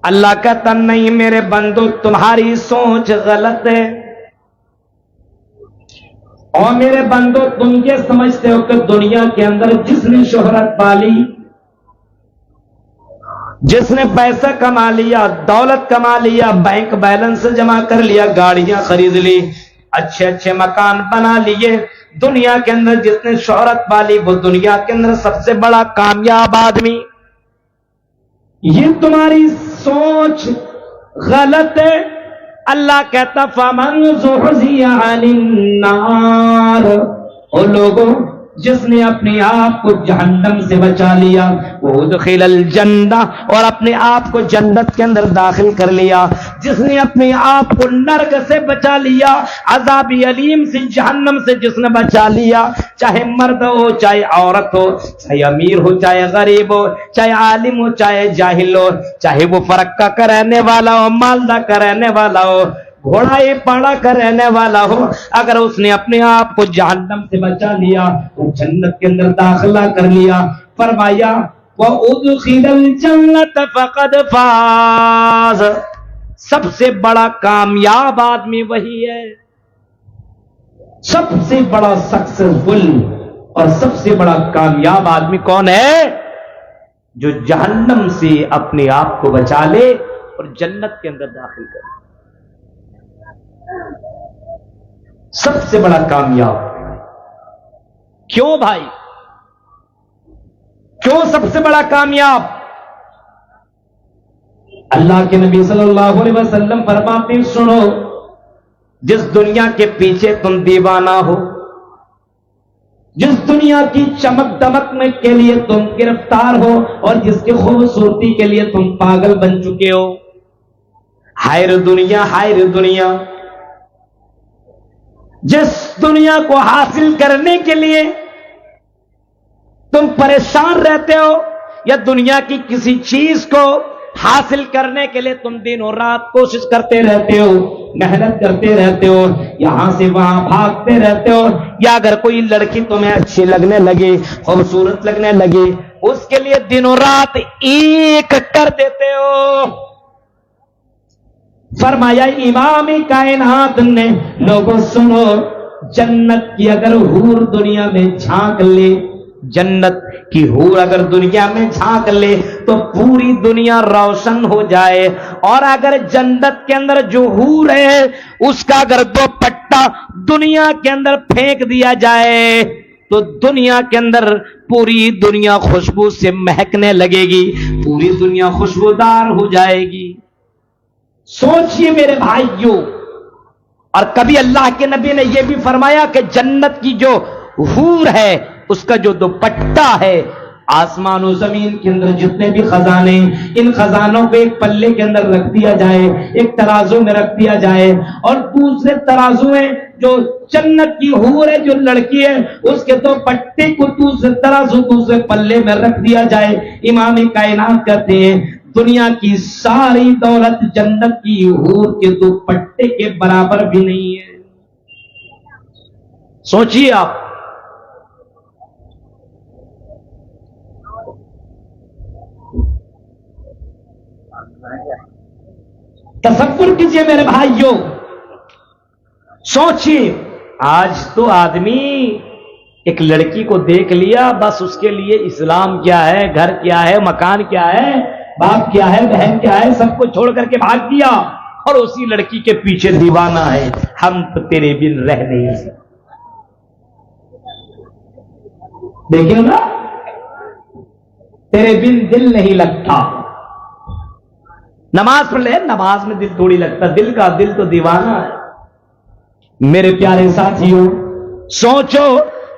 اللہ کہتا نہیں میرے بندو تمہاری سوچ غلط ہے، اور میرے بندو تم یہ سمجھتے ہو کہ دنیا کے اندر جس نے شہرت پالی، جس نے پیسہ کما لیا، دولت کما لیا، بینک بیلنس جمع کر لیا، گاڑیاں خرید لی، اچھے اچھے مکان بنا لیے، دنیا کے اندر جس نے شہرت پالی وہ دنیا کے اندر سب سے بڑا کامیاب آدمی۔ یہ تمہاری سوچ غلط ہے۔ اللہ کہتا فمن زحزح عن النار، او لوگوں جس نے اپنے آپ کو جہنم سے بچا لیا، وادخل الجنہ، اور اپنے آپ کو جنت کے اندر داخل کر لیا، جس نے اپنے آپ کو نرک سے بچا لیا، عذاب علیم سے، جہنم سے جس نے بچا لیا، چاہے مرد ہو چاہے عورت ہو، چاہے امیر ہو چاہے غریب ہو، چاہے عالم ہو چاہے جاہل ہو، چاہے وہ فرقہ کا رہنے والا ہو، مالدہ کا رہنے والا ہو، گھوڑا یہ پاڑا کا رہنے والا ہو، اگر اس نے اپنے آپ کو جہنم سے بچا لیا، وہ جنت کے اندر داخلہ کر لیا، فرمایا وَأُدْخِلَ الْجَنَّةَ فَقَدْ فَازَ، سب سے بڑا کامیاب آدمی وہی ہے، سب سے بڑا سکسیسفل اور سب سے بڑا کامیاب آدمی کون ہے؟ جو جہنم سے اپنے آپ کو بچا لے اور جنت کے اندر داخل کرے، سب سے بڑا کامیاب۔ کیوں بھائی؟ کیوں سب سے بڑا کامیاب؟ اللہ کے نبی صلی اللہ علیہ وسلم فرماتے سنو، جس دنیا کے پیچھے تم دیوانہ ہو، جس دنیا کی چمک دمک میں کے لیے تم گرفتار ہو، اور جس کی خوبصورتی کے لیے تم پاگل بن چکے ہو، ہائر دنیا ہائر دنیا، جس دنیا کو حاصل کرنے کے لیے تم پریشان رہتے ہو، یا دنیا کی کسی چیز کو حاصل کرنے کے لیے تم دن اور رات کوشش کرتے رہتے ہو، محنت کرتے رہتے ہو، یہاں سے وہاں بھاگتے رہتے ہو، یا اگر کوئی لڑکی تمہیں اچھی لگنے لگے، خوبصورت لگنے لگے، اس کے لیے دن اور رات ایک کر دیتے ہو۔ فرمایا امام کائنات نے لوگوں سنو، جنت کی اگر حور دنیا میں جھانک لے، جنت کی حور اگر دنیا میں جھانک لے تو پوری دنیا روشن ہو جائے، اور اگر جنت کے اندر جو حور ہے اس کا اگر دوپٹہ دنیا کے اندر پھینک دیا جائے تو دنیا کے اندر پوری دنیا خوشبو سے مہکنے لگے گی، پوری دنیا خوشبودار ہو جائے گی۔ سوچئے میرے بھائیوں، اور کبھی اللہ کے نبی نے یہ بھی فرمایا کہ جنت کی جو حور ہے اس کا جو دوپٹہ ہے، آسمان و زمین کے اندر جتنے بھی خزانے، ان خزانوں کو ایک پلے کے اندر رکھ دیا جائے، ایک ترازو میں رکھ دیا جائے، اور دوسرے ترازو میں جو جنت کی حور ہے، جو لڑکی ہے، اس کے دوپٹے کو دوسرے ترازو دوسرے پلے میں رکھ دیا جائے، امام کائنات کہتے ہیں دنیا کی ساری دولت جنت کی حور کے دوپٹے کے برابر بھی نہیں ہے۔ سوچئے آپ، تصور کیجئے میرے بھائیوں، سوچئے آج تو آدمی ایک لڑکی کو دیکھ لیا، بس اس کے لیے اسلام کیا ہے، گھر کیا ہے، مکان کیا ہے، باپ کیا ہے، بہن کیا ہے، سب کو چھوڑ کر کے بھاگ دیا، اور اسی لڑکی کے پیچھے دیوانہ ہے، ہم تو تیرے بن رہ نہیں سکتے۔ دیکھیں نا، تیرے بن دل نہیں لگتا۔ نماز پڑھ لے، نماز میں دل تھوڑی لگتا، دل کا دل تو دیوانہ ہے۔ میرے پیارے ساتھیوں، سوچو،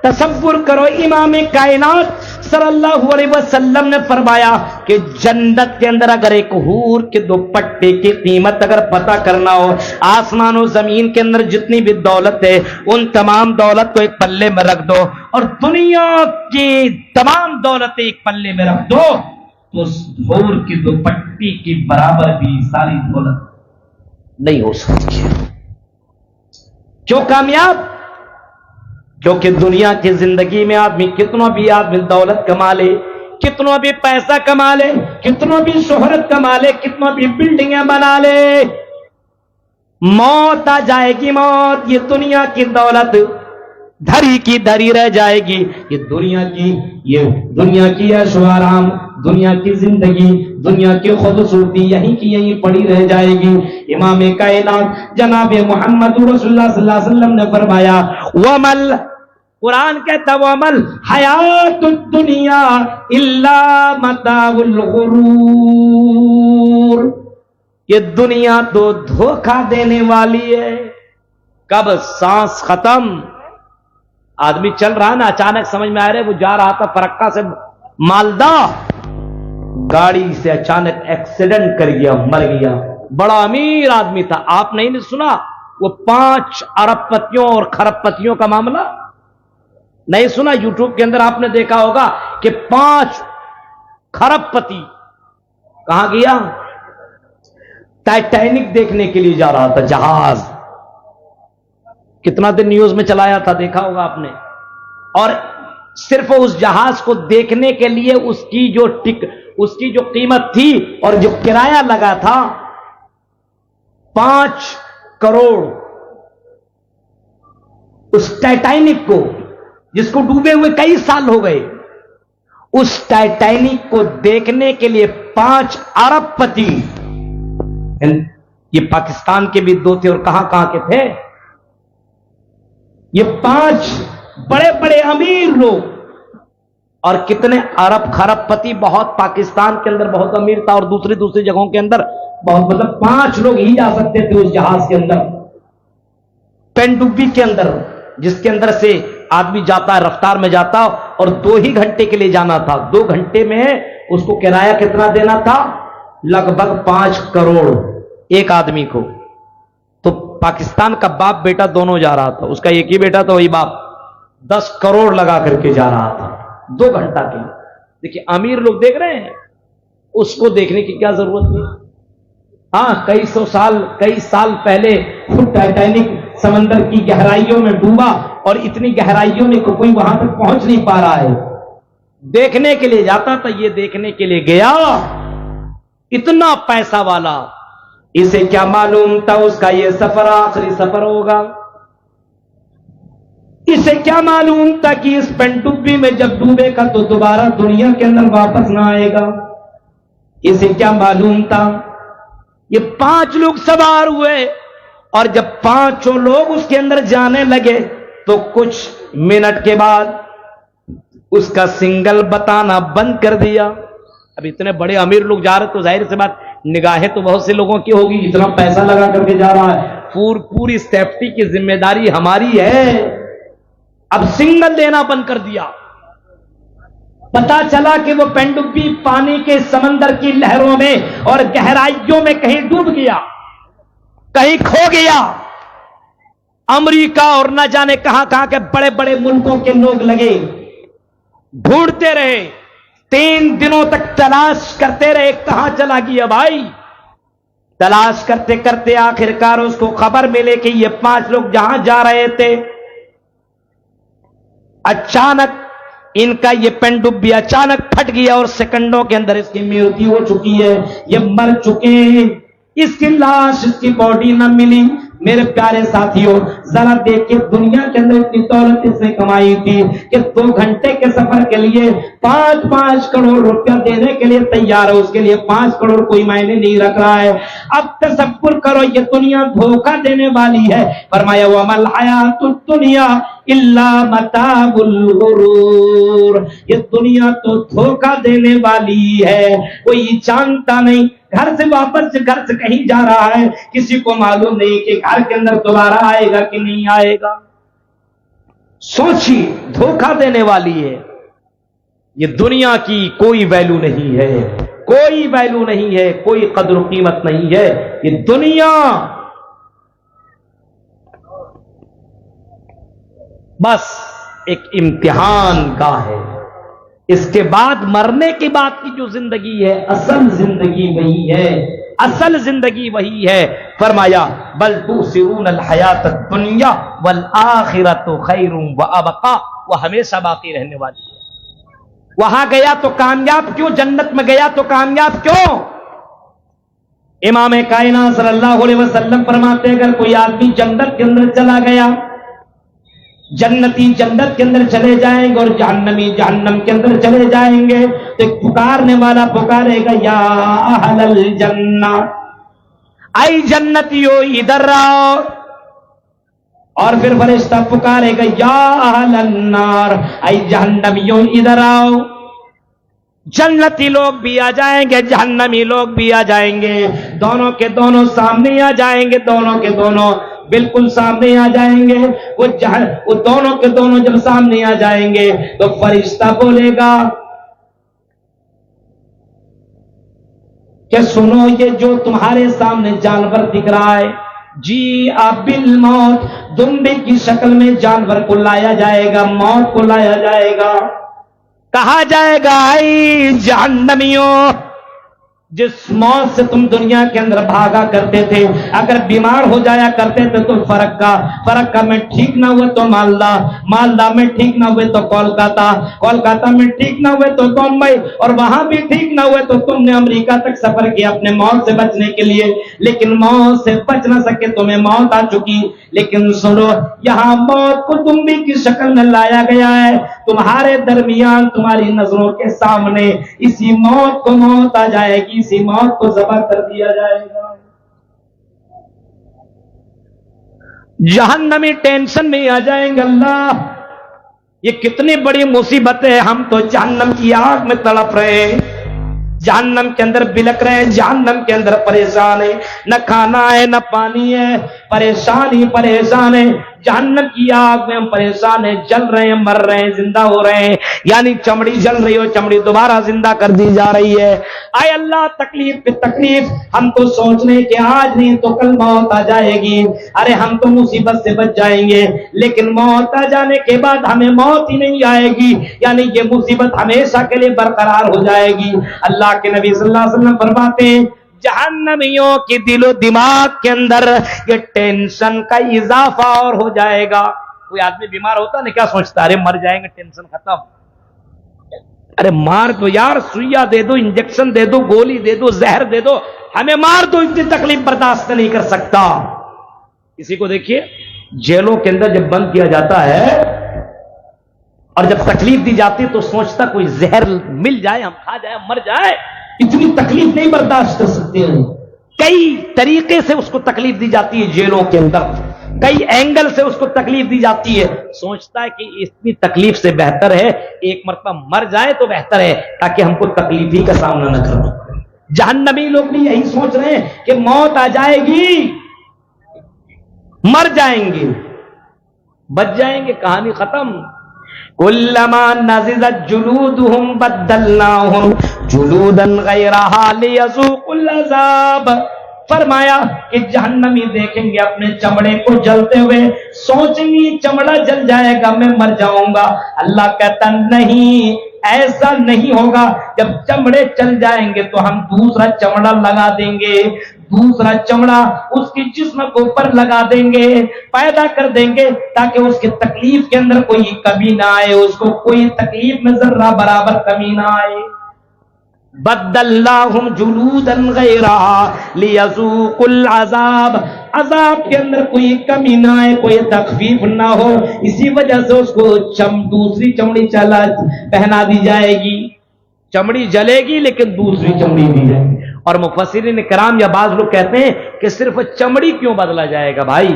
تصور کرو، امام کائنات صلی اللہ علیہ وسلم نے فرمایا کہ جنت کے اندر اگر ایک حور کے دوپٹے کی قیمت اگر پتہ کرنا ہو، آسمان و زمین کے اندر جتنی بھی دولت ہے ان تمام دولت کو ایک پلے میں رکھ دو، اور دنیا کی تمام دولت ایک پلے میں رکھ دو، تو اس حور کی دوپٹے کی برابر بھی ساری دولت نہیں ہو سکتی۔ کیوں کامیاب؟ کیونکہ دنیا کی زندگی میں آدمی کتنا بھی آدمی دولت کما لے، کتنوں بھی پیسہ کما لے، کتنوں بھی شہرت کما لے، کتنوں بھی بلڈنگیں بنا لے، موت آ جائے گی موت، یہ دنیا کی دولت دھری کی دھری رہ جائے گی، یہ دنیا کی عیش و آرام، دنیا کی زندگی، دنیا کی خوبصورتی یہیں کی یہیں پڑی رہ جائے گی۔ امام کائنات جناب محمد رسول اللہ صلی اللہ علیہ وسلم نے فرمایا ومل، قرآن کہتا ومل حیات الدنیا الا متاع الغرور، یہ دنیا تو دھوکہ دینے والی ہے۔ کب سانس ختم، آدمی چل رہا نا، اچانک سمجھ میں آ رہا ہے، وہ جا رہا تھا فرقہ سے مالدہ، گاڑی سے اچانک ایکسیڈنٹ کر گیا، مر گیا، بڑا امیر آدمی تھا، آپ نہیں سنا وہ 5 ارب پتیوں اور کھرب پتیوں کا معاملہ نہیں سنا؟ یوٹیوب کے اندر آپ نے دیکھا ہوگا کہ 5 کھرب پتی کہاں گیا؟ ٹائٹینک دیکھنے کے لیے جا رہا تھا، جہاز، کتنا دن نیوز میں چلایا تھا، دیکھا ہوگا آپ نے، اور صرف اس جہاز کو دیکھنے کے لیے اس کی جو قیمت تھی اور جو کرایہ لگا تھا 5 کروڑ، اس ٹائٹینک کو جس کو ڈوبے ہوئے کئی سال ہو گئے، اس ٹائٹینک کو دیکھنے کے لیے 5 ارب پتی، یہ پاکستان کے بھی 2 تھے اور کہاں کہاں کے تھے، یہ 5 بڑے بڑے امیر لوگ، اور کتنے ارب کھرب پتی، بہت پاکستان کے اندر بہت امیر تھا اور دوسری جگہوں کے اندر بہت، مطلب 5 لوگ ہی جا سکتے تھے اس جہاز کے اندر، پنڈوبی کے اندر، جس کے اندر سے آدمی جاتا ہے، رفتار میں جاتا، اور 2 ہی گھنٹے کے لیے جانا تھا، 2 گھنٹے میں اس کو کرایہ کتنا دینا تھا؟ لگ بھگ 5 کروڑ ایک آدمی کو۔ تو پاکستان کا باپ بیٹا دونوں جا رہا تھا، اس کا ایک ہی بیٹا تھا، وہی باپ 10 کروڑ لگا کر کے جا رہا تھا 2 گھنٹہ کے لیے۔ دیکھیے امیر لوگ دیکھ رہے ہیں، اس کو دیکھنے کی کیا ضرورت ہے؟ ہاں، کئی سال پہلے ٹائٹینک سمندر کی گہرائیوں میں ڈوبا، اور اتنی گہرائیوں میں کوئی وہاں تک پہنچ نہیں پا رہا ہے، دیکھنے کے لیے جاتا تھا، یہ دیکھنے کے لیے گیا، اتنا پیسہ والا، اسے کیا معلوم تھا اس کا یہ سفر آخری سفر ہوگا؟ اسے کیا معلوم تھا کہ اس پنڈوبی میں جب ڈوبے گا تو دوبارہ دنیا کے اندر واپس نہ آئے گا؟ اسے کیا معلوم تھا؟ یہ 5 لوگ سوار ہوئے، اور جب 5 لوگ اس کے اندر جانے لگے تو کچھ منٹ کے بعد اس کا سنگل بتانا بند کر دیا۔ اب اتنے بڑے امیر لوگ جا رہے تو ظاہر سی بات نگاہیں تو بہت سے لوگوں کی ہوگی، اتنا پیسہ لگا کر کے جا رہا ہے، پوری سیفٹی کی ذمہ داری ہماری ہے، اب سنگل دینا بند کر دیا۔ پتا چلا کہ وہ پنڈوبی پانی کے سمندر کی لہروں میں اور گہرائیوں میں کہیں ڈوب گیا، کہیں کھو گیا۔ امریکہ اور نہ جانے کہاں کہاں کے بڑے بڑے ملکوں کے لوگ لگے، ڈھونڈتے رہے، 3 دنوں تک تلاش کرتے رہے، کہاں چلا گیا بھائی؟ تلاش کرتے کرتے آخرکار اس کو خبر ملے کہ یہ 5 لوگ جہاں جا رہے تھے، اچانک ان کا یہ پنڈوبی اچانک پھٹ گیا، اور سیکنڈوں کے اندر اس کی موت ہو چکی ہے، یہ مر چکے ہیں، اس کی لاش، اس کی باڈی نہ ملی۔ میرے پیارے ساتھیوں، ذرا دیکھیں دنیا کے اندر اتنی دولت اس نے کمائی تھی کہ 2 گھنٹے کے سفر کے لیے 5 کروڑ روپیہ دینے کے لیے تیار ہے، اس کے لیے 5 کروڑ کوئی معنی نہیں رکھ رہا ہے۔ اب تصور کرو یہ دنیا دھوکہ دینے والی ہے، فرمایا وَمَا الْحَيَاةُ الدُّنْيَا إِلَّا مَتَاعُ الْغُرُورِ، یہ دنیا تو دھوکہ دینے والی ہے، کوئی جانتا نہیں، گھر سے واپس گھر سے کہیں جا رہا ہے، کسی کو معلوم نہیں کہ گھر کے اندر دوبارہ آئے گا کہ نہیں آئے گا۔ سوچیے، دھوکہ دینے والی ہے یہ دنیا کی، کوئی ویلو نہیں ہے، کوئی ویلو نہیں ہے، کوئی قدر و قیمت نہیں ہے یہ دنیا، بس ایک امتحان کا ہے۔ اس کے بعد مرنے کے بعد کی جو زندگی ہے، اصل زندگی وہی ہے، اصل زندگی وہی ہے۔ فرمایا بل تؤثرون الحیات الدنیا والآخرۃ خیر وابقا، وہ ہمیشہ باقی رہنے والی ہے۔ وہاں گیا تو کامیاب کیوں، جنت میں گیا تو کامیاب کیوں؟ امام کائنات صلی اللہ علیہ وسلم فرماتے ہیں اگر کوئی آدمی جنت کے اندر چلا گیا، جنتی جنت کے اندر چلے جائیں گے اور جہنمی جہنم کے اندر چلے جائیں گے، تو ایک پکارنے والا پکارے گا یا اہل الجنہ، اے جنتیو ادھر آؤ، اور پھر فرشتہ پکارے گا یا اہل النار، اے جہنمیوں ادھر آؤ۔ جنتی لوگ بھی آ جائیں گے، جہنمی لوگ بھی آ جائیں گے، دونوں کے دونوں سامنے آ جائیں گے، دونوں کے دونوں بالکل سامنے آ جائیں گے۔ وہ دونوں کے دونوں جب سامنے آ جائیں گے تو فرشتہ بولے گا کہ سنو، یہ جو تمہارے سامنے جانور دکھ رہا ہے، جی آپ بالموت، دمبے کی شکل میں جانور کو لایا جائے گا، موت کو لایا جائے گا، کہا جائے گا اے جہنمیوں، جس موت سے تم دنیا کے اندر بھاگا کرتے تھے، اگر بیمار ہو جایا کرتے تھے تو فرقہ میں ٹھیک نہ ہوئے تو مالدہ میں ٹھیک نہ ہوئے تو کولکاتہ میں ٹھیک نہ ہوئے تو بمبئی، اور وہاں بھی ٹھیک نہ ہوئے تو تم نے امریکہ تک سفر کیا اپنے موت سے بچنے کے لیے، لیکن موت سے بچ نہ سکے، تمہیں موت آ چکی۔ لیکن سنو، یہاں موت کو دمبی کی شکل میں لایا گیا ہے، تمہارے درمیان، تمہاری نظروں کے سامنے اسی موت کو موت آ جائے گی، اسی موت کو ذبح کر دیا جائے گا۔ جہنمی ٹینشن میں آ جائیں گے، اللہ یہ کتنی بڑی مصیبت ہے، ہم تو جہنم کی آگ میں تڑپ رہے ہیں، جہنم کے اندر بلک رہے ہیں، جہنم کے اندر پریشان ہے، نہ کھانا ہے نہ پانی ہے، پریشان ہے، جہنم کی آگ میں ہم پریشان ہیں، جل رہے ہیں، مر رہے ہیں، زندہ ہو رہے ہیں، یعنی چمڑی جل رہی ہو، چمڑی دوبارہ زندہ کر دی جا رہی ہے۔ اے اللہ، تکلیف پہ تکلیف، ہم تو سوچ رہے کہ آج نہیں تو کل موت آ جائے گی، ارے ہم تو مصیبت سے بچ جائیں گے، لیکن موت آ جانے کے بعد ہمیں موت ہی نہیں آئے گی، یعنی یہ مصیبت ہمیشہ کے لیے برقرار ہو جائے گی۔ اللہ کے نبی صلی اللہ علیہ وسلم فرماتے ہیں جہنمیوں کی دل و دماغ کے اندر یہ ٹینشن کا اضافہ اور ہو جائے گا۔ کوئی آدمی بیمار ہوتا ہے نا، کیا سوچتا ہے، ارے مر جائیں گے، ٹینشن ختم، ارے مار دو یار، سوئیا دے دو، انجیکشن دے دو، گولی دے دو، زہر دے دو، ہمیں مار دو، اتنی تکلیف برداشت نہیں کر سکتا۔ کسی کو دیکھیے جیلوں کے اندر جب بند کیا جاتا ہے اور جب تکلیف دی جاتی ہے تو سوچتا کوئی زہر مل جائے، ہم کھا جائے، مر جائے، اتنی تکلیف نہیں برداشت کر سکتے ہیں۔ کئی طریقے سے اس کو تکلیف دی جاتی ہے جیلوں کے اندر، کئی اینگل سے اس کو تکلیف دی جاتی ہے، سوچتا ہے کہ اتنی تکلیف سے بہتر ہے ایک مرتبہ مر جائے تو بہتر ہے، تاکہ ہم کو تکلیف ہی کا سامنا نہ کرنا۔ جہنمی لوگ بھی یہی سوچ رہے ہیں کہ موت آ جائے گی، مر جائیں گے، بچ جائیں گے، کہانی ختم۔ کلما نضجت جلودهم بدلناهم جلودا غیرها لیذوقوا العذاب۔ فرمایا کہ جہنمی دیکھیں گے اپنے چمڑے کو جلتے ہوئے، سوچیں گے چمڑا جل جائے گا، میں مر جاؤں گا۔ اللہ کہتا نہیں، ایسا نہیں ہوگا، جب چمڑے چل جائیں گے تو ہم دوسرا چمڑا لگا دیں گے، دوسرا چمڑا اس کی جسم کو اوپر لگا دیں گے، پیدا کر دیں گے، تاکہ اس کی تکلیف کے اندر کوئی کمی نہ آئے، اس کو کوئی تکلیف میں ذرہ برابر کمی نہ آئے۔ بدلناہم جلودا غیرہا لیذوقوا العذاب، عذاب کے اندر کوئی کمی نہ آئے، کوئی تخفیف نہ ہو، اسی وجہ سے اس کو دوسری چمڑی پہنا دی جائے گی۔ چمڑی جلے گی لیکن دوسری چمڑی بھی ہے۔ اور مفسرین کرام یا بعض لوگ کہتے ہیں کہ صرف چمڑی کیوں بدلا جائے گا بھائی،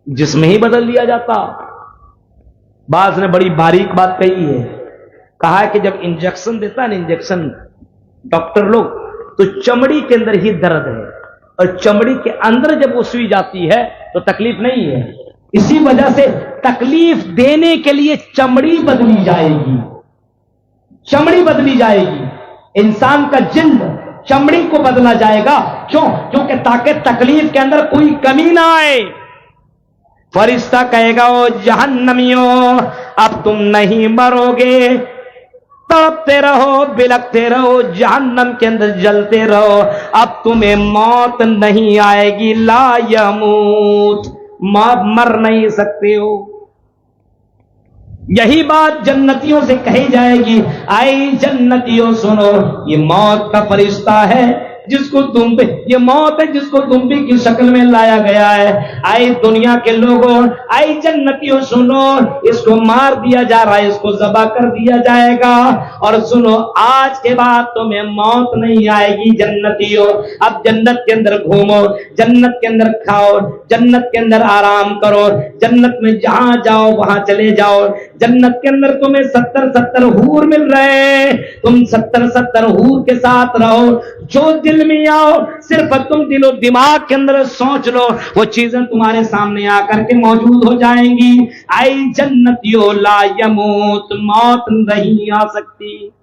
جسم ہی بدل دیا جاتا۔ بعض نے بڑی باریک بات کہی ہے، کہا ہے کہ جب انجیکشن دیتا ہے نا، انجیکشن ڈاکٹر لوگ، تو چمڑی کے اندر ہی درد ہے، اور چمڑی کے اندر جب وہ سوئی جاتی ہے تو تکلیف نہیں ہے، اسی وجہ سے تکلیف دینے کے لیے چمڑی بدلی جائے گی، چمڑی بدلی جائے گی، انسان کا جلد چمڑی کو بدلا جائے گا، کیوں؟ کیونکہ تاکہ تکلیف کے اندر کوئی کمی نہ آئے۔ فرشتہ کہے گا او جہنمیوں، اب تم نہیں مرو گے، تڑپتے رہو، بلکتے رہو، جہنم کے اندر جلتے رہو، اب تمہیں موت نہیں آئے گی، لا یموت، مر نہیں سکتے ہو۔ یہی بات جنتیوں سے کہی جائے گی، آئی جنتیوں سنو، یہ موت کا فرشتہ ہے جس کو دمبے، یہ موت ہے جس کو دمبے کی شکل میں لایا گیا ہے۔ آئی دنیا کے لوگوں، آئی جنتیوں سنو، اس کو مار دیا جا رہا ہے، اس کو ذبح کر دیا جائے گا، اور سنو آج کے بعد تمہیں موت نہیں آئے گی جنتیوں۔ اب جنت کے اندر گھومو، جنت کے اندر کھاؤ، جنت کے اندر آرام کرو، جنت میں جہاں جاؤ وہاں چلے جاؤ، جنت کے اندر تمہیں 70 حور مل رہے ہیں، تم 70 حور کے ساتھ رہو، جو دل میں آؤ صرف تم دل و دماغ کے اندر سوچ لو، وہ چیزیں تمہارے سامنے آ کر کے موجود ہو جائیں گی۔ آئی جنتیوں لا یموت، موت نہیں آ سکتی۔